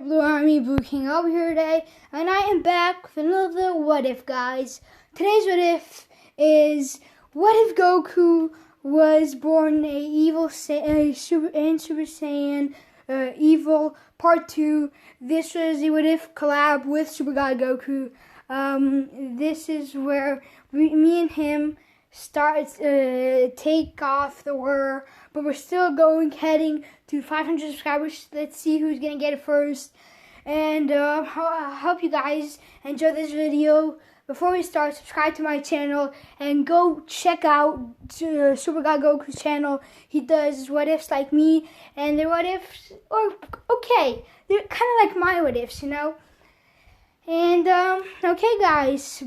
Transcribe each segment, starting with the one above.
Blue Army, Blue King over here today, and I am back with another What If, guys. Today's What If is, what if Goku was born a evil Super Saiyan evil part 2. This was a What If collab with Super God Goku. This is where me and him take off the war, but we're still heading to 500 subscribers. Let's see who's gonna get it first, and I hope you guys enjoy this video. Before we start, subscribe to my channel and go check out Super God Goku's channel. He does what ifs like me, and their what ifs are okay. They're kind of like my what ifs, you know. And okay, guys,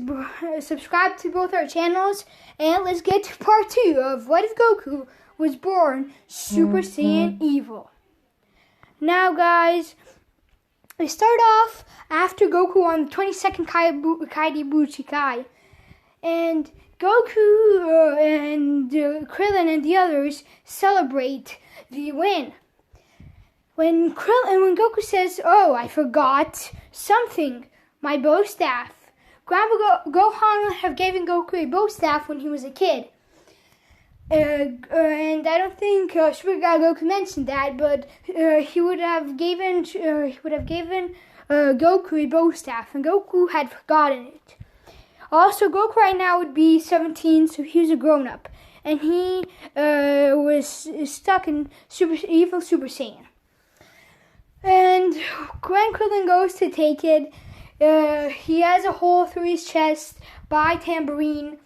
subscribe to both our channels, and let's get to part 2 of What If Goku was born Super Saiyan evil. Now, guys, we start off after Goku on the 22nd Kaidibuchi Kai, and Goku and Krillin and the others celebrate the win. When Goku says, "Oh, I forgot something. My bow staff." Grandpa Gohan have given Goku a bow staff when he was a kid. And I don't think Super God Goku mentioned that, but he would have given Goku a bow staff, and Goku had forgotten it. Also, Goku right now would be 17, so he was a grown-up, and he was stuck in evil Super Saiyan. And when Krillin goes to take it, he has a hole through his chest by Tambourine,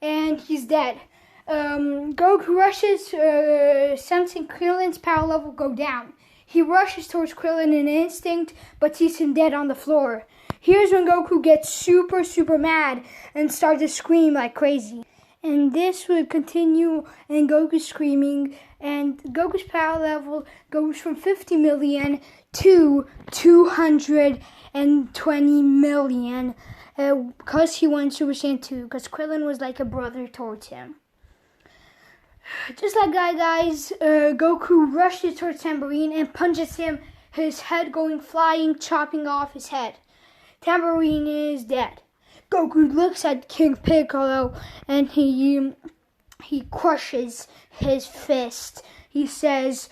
and he's dead. Goku rushes, sensing Krillin's power level go down. He rushes towards Krillin in instinct, but sees him dead on the floor. Here's when Goku gets super mad and starts to scream like crazy. And this would continue, and Goku's screaming, and Goku's power level goes from 50 million to 220 million, because he won Super Saiyan 2, because Krillin was like a brother towards him. Just like that, guys, Goku rushes towards Tambourine and punches him, his head going flying, chopping off his head. Tambourine is dead. Goku looks at King Piccolo, and he crushes his fist. He says,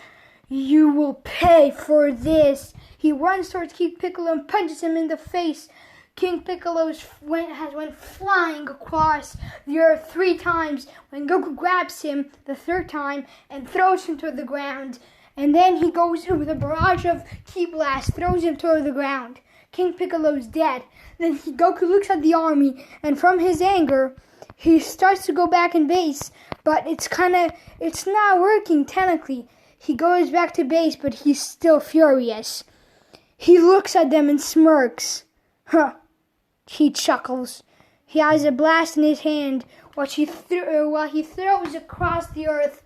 "You will pay for this." He runs towards King Piccolo and punches him in the face. King Piccolo went flying across the earth 3 times when Goku grabs him the 3rd time and throws him to the ground. And then he goes in with a barrage of ki blast, throws him to the ground. King Piccolo's dead. Then Goku looks at the army, and from his anger, he starts to go back in base, but it's not working technically. He goes back to base, but he's still furious. He looks at them and smirks. He chuckles. He has a blast in his hand, while he throws across the earth,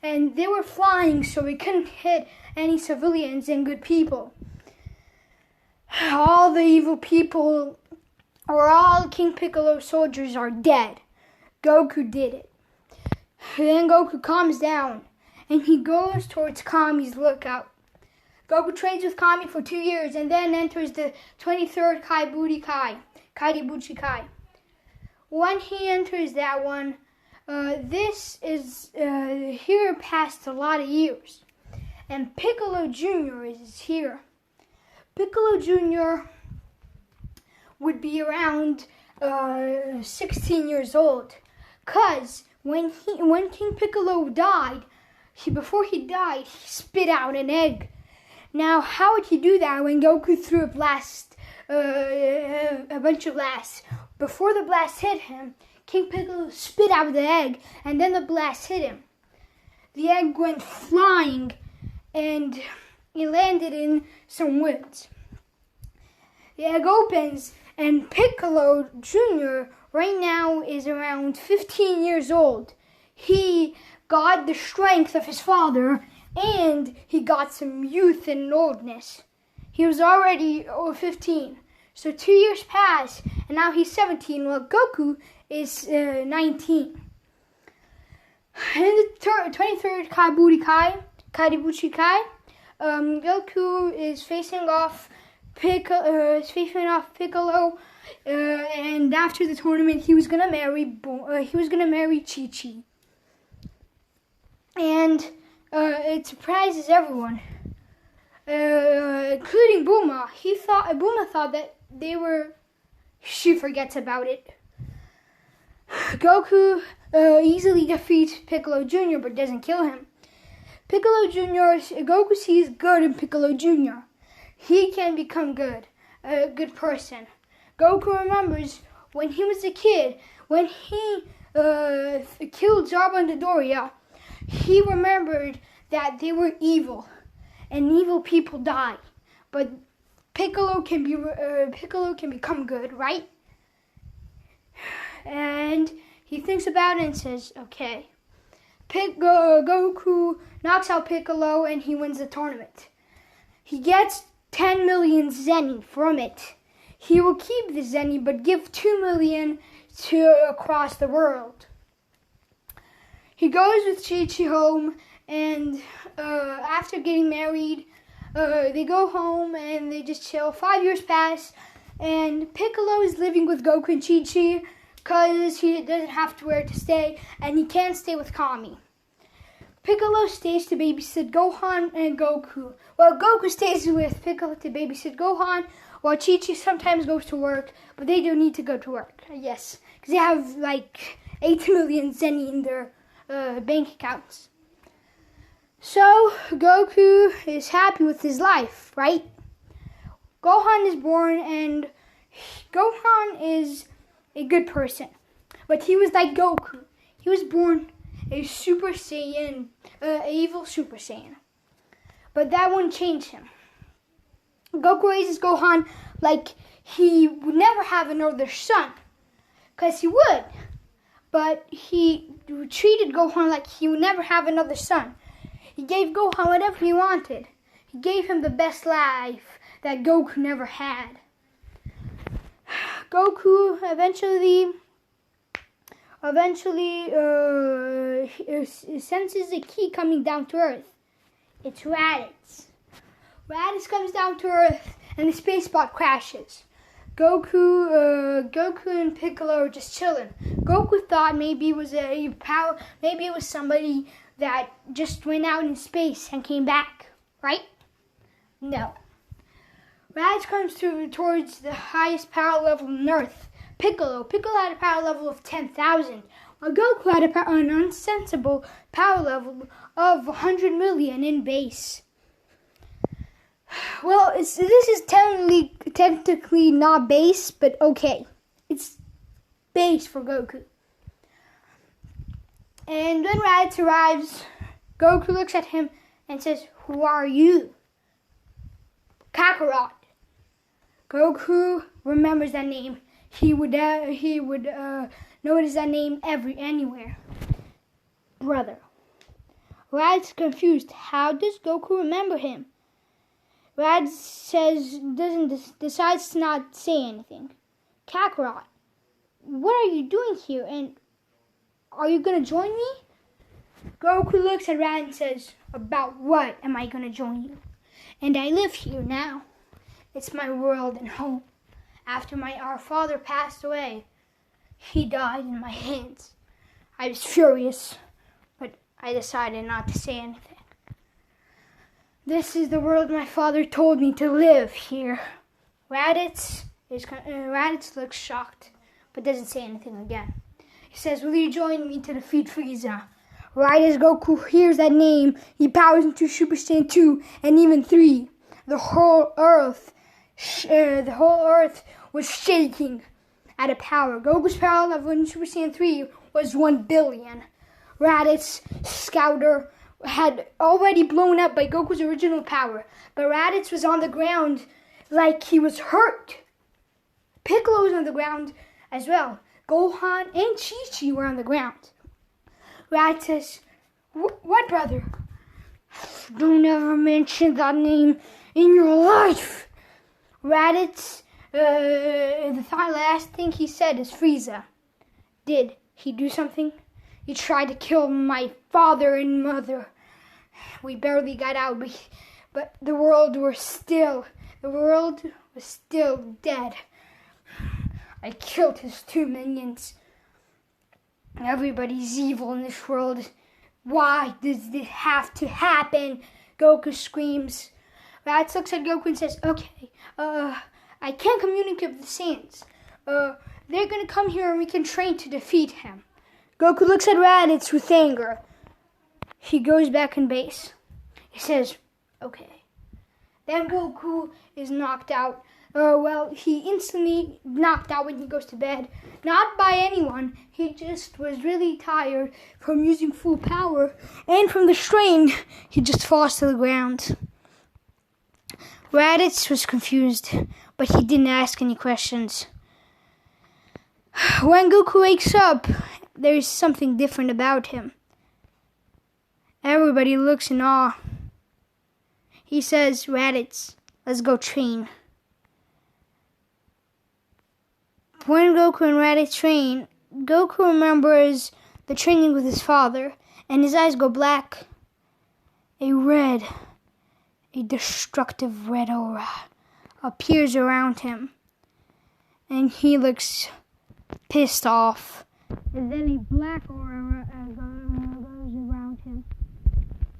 and they were flying, so he couldn't hit any civilians and good people. All the evil people, or all King Piccolo's soldiers, are dead. Goku did it. Then Goku calms down, and he goes towards Kami's lookout. Goku trains with Kami for 2 years, and then enters the 23rd Kaidibuchi Kai. When he enters that one, this is here past a lot of years, and Piccolo Jr. is here. Piccolo Jr. would be around 16 years old, cause when King Piccolo died, before he died, he spit out an egg. Now, how would he do that when Goku threw a bunch of blasts? Before the blast hit him, King Piccolo spit out the egg, and then the blast hit him. The egg went flying, and it landed in some woods. The egg opens, and Piccolo Jr. right now is around 15 years old. He got the strength of his father, and he got some youth and oldness. He was already 15. So 2 years pass, and now he's 17, while Goku is 19. In the 23rd Kaidibuchi Kai, Goku is facing off His face went off Piccolo, and after the tournament, he was gonna marry Chi-Chi, and it surprises everyone, including Bulma. Bulma thought that they were. She forgets about it. Goku easily defeats Piccolo Jr., but doesn't kill him. Goku sees good in Piccolo Jr. He can become good, a good person. Goku remembers when he was a kid, when he killed Zaba and Dodoria, he remembered that they were evil, and evil people die. But Piccolo can become good, right? And he thinks about it and says, okay. Goku knocks out Piccolo and he wins the tournament. He gets 10 million Zenny from it. He will keep the Zenny but give 2 million to across the world. He goes with Chi-Chi home, and after getting married, they go home and they just chill. 5 years pass, and Piccolo is living with Goku and Chi-Chi because he doesn't have to where to stay, and he can't stay with Kami. Piccolo stays to babysit Gohan and Goku. Well, Goku stays with Piccolo to babysit Gohan, while Chi-Chi sometimes goes to work, but they don't need to go to work, yes, because they have like 8 million Zenny in their bank accounts. So, Goku is happy with his life, right? Gohan is born, and Gohan is a good person, but he was like Goku. He was born a Super Saiyan, evil Super Saiyan. But that wouldn't change him. Goku raises Gohan like he would never have another son, because he would. But he treated Gohan like he would never have another son. He gave Gohan whatever he wanted. He gave him the best life that Goku never had. Goku eventually senses a key coming down to Earth. It's Raditz. Raditz comes down to Earth, and the space bot crashes. Goku and Piccolo are just chilling. Goku thought maybe it was somebody that just went out in space and came back, right? No. Raditz comes towards the highest power level on Earth. Piccolo had a power level of 10,000, while Goku had an unsensible power level of 100 million in base. Well, this is technically not base, but okay. It's base for Goku. And when Raditz arrives, Goku looks at him and says, "Who are you?" Kakarot. Goku remembers that name. He would notice that name anywhere. Brother. Raditz confused. How does Goku remember him? Raditz decides to not say anything. Kakarot, what are you doing here, and are you gonna join me? Goku looks at Raditz and says, "About what am I gonna join you? And I live here now. It's my world and home. After our father passed away, he died in my hands. I was furious, but I decided not to say anything. This is the world my father told me to live here." Raditz looks shocked, but doesn't say anything again. He says, "Will you join me to defeat Frieza?" Right as Goku hears that name, he powers into Super Saiyan 2 and even 3. The whole Earth was shaking at a power. Goku's power level in Super Saiyan 3 was 1 billion. Raditz's scouter had already blown up by Goku's original power, but Raditz was on the ground like he was hurt. Piccolo was on the ground as well. Gohan and Chi-Chi were on the ground. Raditz says, "What, brother? Don't ever mention that name in your life." Raditz, the last thing he said is Frieza. Did he do something? He tried to kill my father and mother. We barely got out, but the world were still The world was still dead. I killed his 2 minions. Everybody's evil in this world. Why does this have to happen? Goku screams. Raditz looks at Goku and says, okay, I can't communicate with the Saiyans. They're gonna come here and we can train to defeat him. Goku looks at Raditz with anger. He goes back in base. He says, okay. Then Goku is knocked out. He instantly knocked out when he goes to bed. Not by anyone. He just was really tired from using full power. And from the strain, he just falls to the ground. Raditz was confused, but he didn't ask any questions. When Goku wakes up, there's something different about him. Everybody looks in awe. He says, Raditz, let's go train. When Goku and Raditz train, Goku remembers the training with his father, and his eyes go black. A destructive red aura appears around him, and he looks pissed off. And then a black aura goes around him.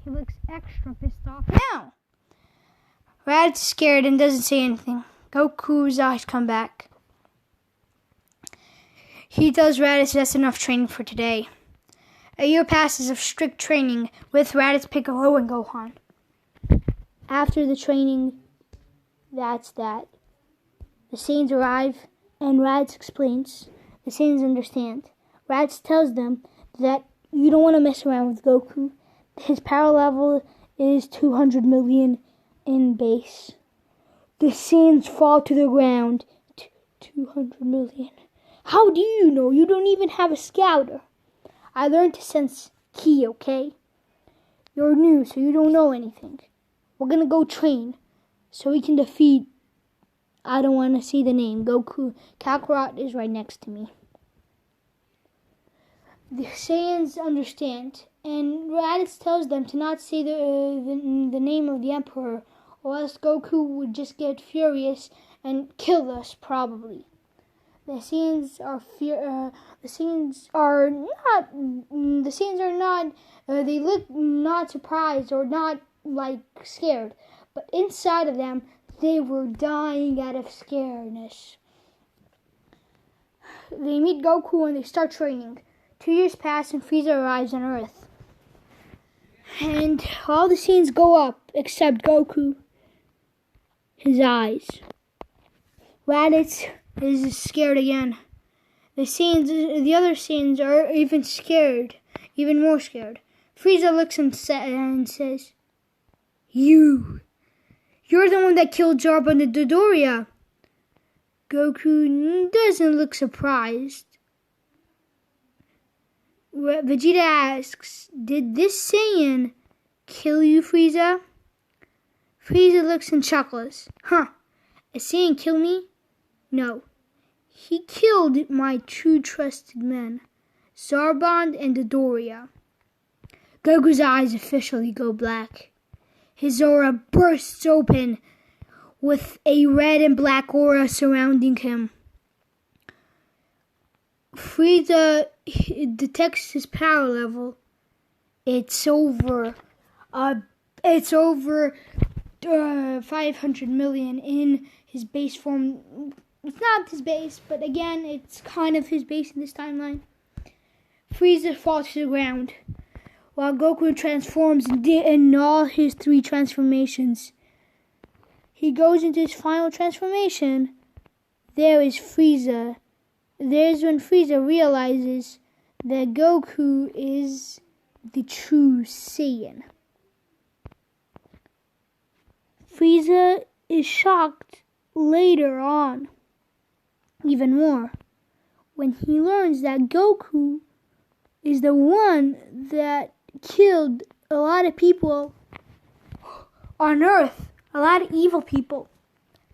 He looks extra pissed off now. Raditz is scared and doesn't say anything. Goku's eyes come back. He tells Raditz that's enough training for today. A year passes of strict training with Raditz, Piccolo, and Gohan. After the training, that's that. The Saiyans arrive, and Raditz explains. The Saiyans understand. Raditz tells them that you don't want to mess around with Goku. His power level is 200 million in base. The Saiyans fall to the ground. 200 million. How do you know? You don't even have a scouter. I learned to sense ki, okay? You're new, so you don't know anything. We're gonna go train so we can defeat... I don't want to see the name. Goku. Kakarot is right next to me. The Saiyans understand, and Raditz tells them to not say the name of the Emperor, or else Goku would just get furious and kill us, probably. The Saiyans are not. They look not surprised or not scared, but inside of them, they were dying out of scaredness. They meet Goku and they start training. 2 years pass and Frieza arrives on Earth, and all the Saiyans go up except Goku. His eyes. Raditz is scared again. The other Saiyans are even scared, even more scared. Frieza looks and says, You're the one that killed Zarbon and Dodoria. Goku doesn't look surprised. Vegeta asks, Did this Saiyan kill you, Frieza? Frieza looks and chuckles. A Saiyan kill me? No. He killed my 2 trusted men, Zarbon and Dodoria. Goku's eyes officially go black. His aura bursts open with a red and black aura surrounding him. Frieza detects his power level. It's over 500 million in his base form. It's not his base, but again, it's kind of his base in this timeline. Frieza falls to the ground, while Goku transforms in all his 3 transformations. He goes into his final transformation. There is Frieza. There's when Frieza realizes that Goku is the true Saiyan. Frieza is shocked later on, even more, when he learns that Goku is the one that killed a lot of people on Earth, a lot of evil people.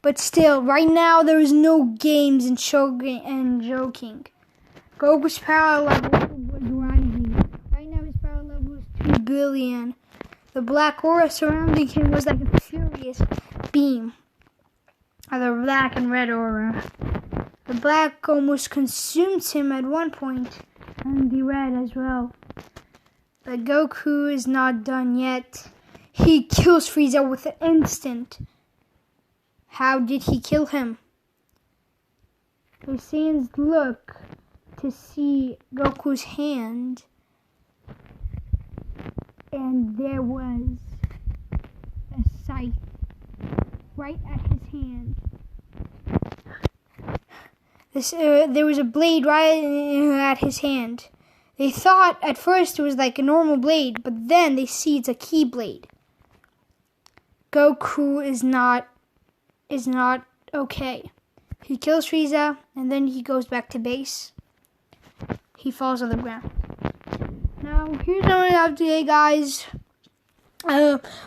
But still, right now there is no games and joking. Goku's power level was rising. Right now his power level is 2 billion. The black aura surrounding him was like a furious beam. The black and red aura. The black almost consumes him at one point, and the red as well. But Goku is not done yet. He kills Frieza with an instant. How did he kill him? The Saiyans look to see Goku's hand, and there was a scythe right at his hand. There was a blade right at his hand. They thought at first it was like a normal blade, but then they see it's a key blade. Goku is not okay. He kills Frieza, and then he goes back to base. He falls on the ground. Now, here's another update, guys.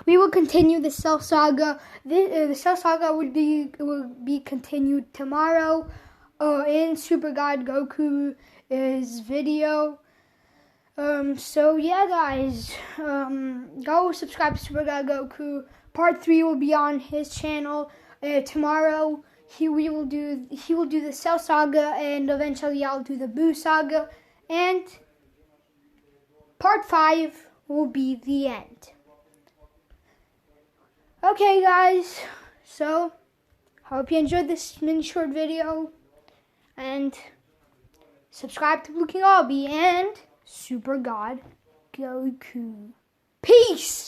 We will continue the Cell Saga. The Cell Saga will be continued tomorrow in Super God Goku's video. So yeah, guys, go subscribe to Super God Goku. Part 3 will be on his channel tomorrow. He will do the Cell Saga, and eventually I'll do the Buu Saga, and Part 5 will be the end. Okay, guys, so hope you enjoyed this mini short video, and subscribe to Blue King Obby and Super God Goku. Peace!